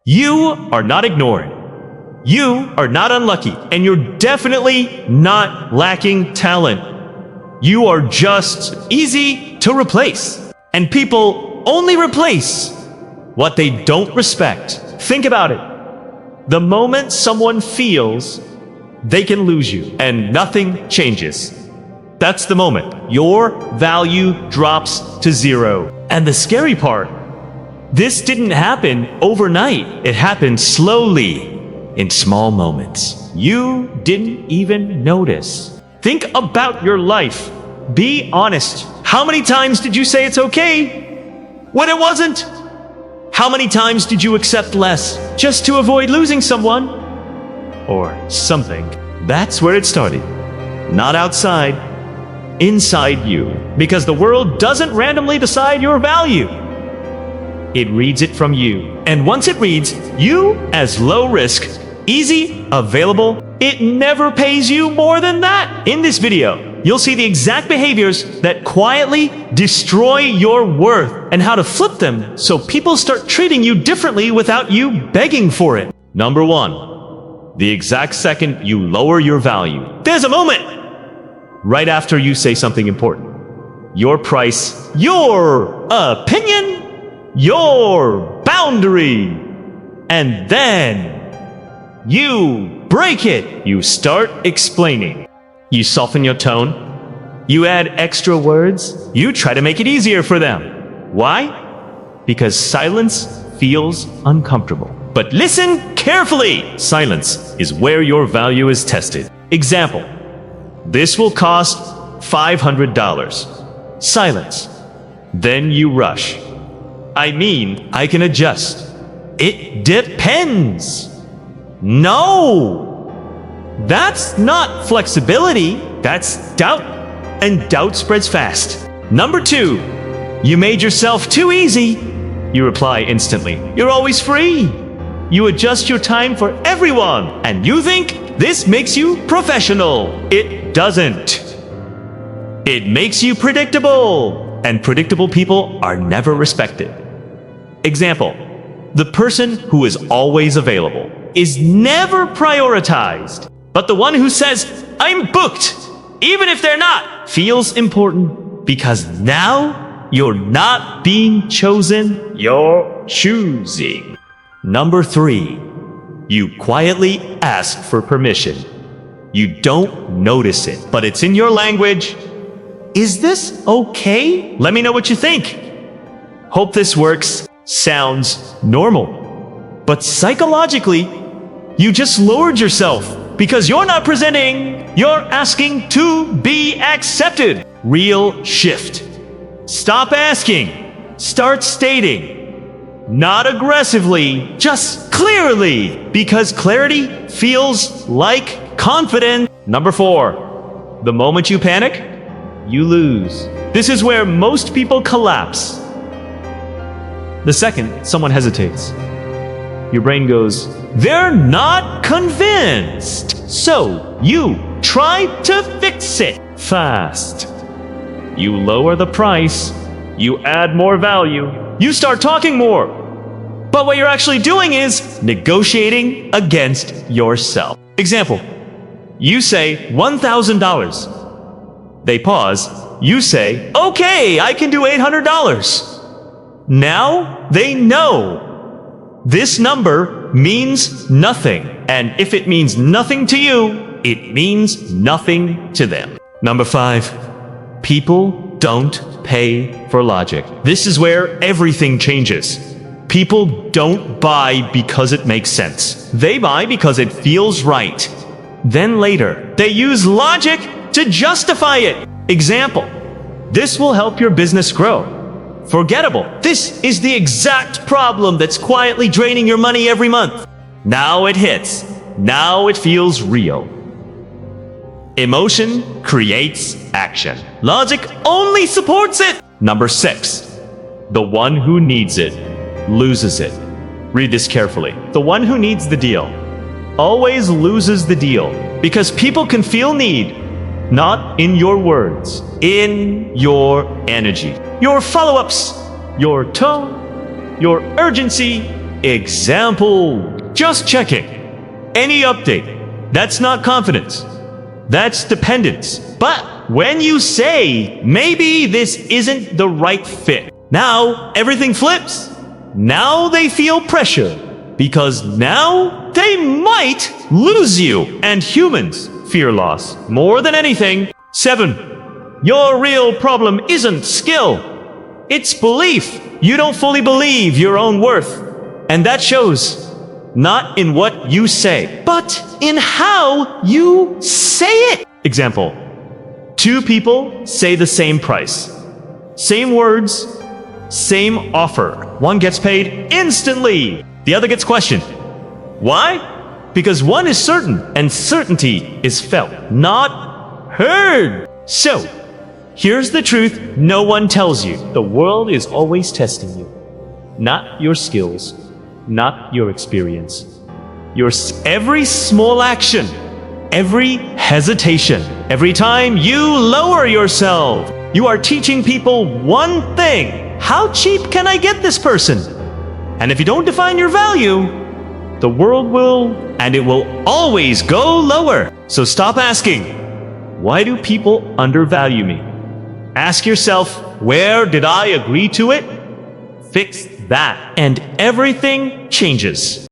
You are not ignored. You are not unlucky, and you're definitely not lacking talent. You are just easy to replace. And people only replace what they don't respect. Think about it. The moment someone feels they can lose you and nothing changes, that's the moment your value drops to zero. And the scary part, this didn't happen overnight. It happened slowly, in small moments. You didn't even notice. Think about your life. Be honest. How many times did you say it's okay when it wasn't? How many times did you accept less just to avoid losing someone or something? That's where it started. Not outside, inside you. Because the world doesn't randomly decide your value. It reads it from you. And once it reads you as low risk, easy, available, it never pays you more than that. In this video, you'll see the exact behaviors that quietly destroy your worth and how to flip them so people start treating you differently without you begging for it. Number 1, the exact second you lower your value, there's a moment right after you say something important. Your price, your opinion, your boundary, and then you break it. You start explaining. You soften your tone. You add extra words. You try to make it easier for them. Why? Because silence feels uncomfortable. But listen carefully. Silence is where your value is tested. Example. This will cost $500. Silence. Then you rush. I can adjust. It depends. No! That's not flexibility. That's doubt. And doubt spreads fast. Number 2, you made yourself too easy. You reply instantly. You're always free. You adjust your time for everyone. And you think this makes you professional. It doesn't. It makes you predictable. And predictable people are never respected. Example, the person who is always available is never prioritized. But the one who says, I'm booked, even if they're not, feels important because now you're not being chosen, you're choosing. Number 3, you quietly ask for permission. You don't notice it, but it's in your language. Is this okay? Let me know what you think. Hope this works. Sounds normal. But psychologically, you just lowered yourself because you're not presenting, you're asking to be accepted. Real shift. Stop asking. Start stating. Not aggressively, just clearly, because clarity feels like confidence. Number 4, the moment you panic, you lose. This is where most people collapse. The second someone hesitates, your brain goes, they're not convinced. So you try to fix it fast. You lower the price. You add more value. You start talking more. But what you're actually doing is negotiating against yourself. Example, you say $1,000. They pause. You say, okay, I can do $800. Now they know this number means nothing. And if it means nothing to you, it means nothing to them. Number 5, people don't pay for logic. This is where everything changes. People don't buy because it makes sense. They buy because it feels right. Then later, they use logic to justify it. Example, this will help your business grow. Forgettable. This is the exact problem that's quietly draining your money every month. Now it hits. Now it feels real. Emotion creates action. Logic only supports it. Number 6, the one who needs it loses it. Read this carefully. The one who needs the deal always loses the deal because people can feel need, not in your words, in your energy. Your follow-ups, your tone, your urgency, example, just checking. Any update, that's not confidence. That's dependence. But when you say, maybe this isn't the right fit, now everything flips. Now they feel pressure because now they might lose you. And humans fear loss more than anything. 7. Your real problem isn't skill. It's belief. You don't fully believe your own worth. And that shows not in what you say, but in how you say it. Example. 2 people say the same price. Same words, same offer. One gets paid instantly. The other gets questioned. Why? Because one is certain, and certainty is felt, not heard. So, here's the truth no one tells you. The world is always testing you. Not your skills, not your experience. Every small action, every hesitation, every time you lower yourself, you are teaching people one thing. How cheap can I get this person? And if you don't define your value, the world will, and it will always go lower. So stop asking, why do people undervalue me? Ask yourself, where did I agree to it? Fix that, and everything changes.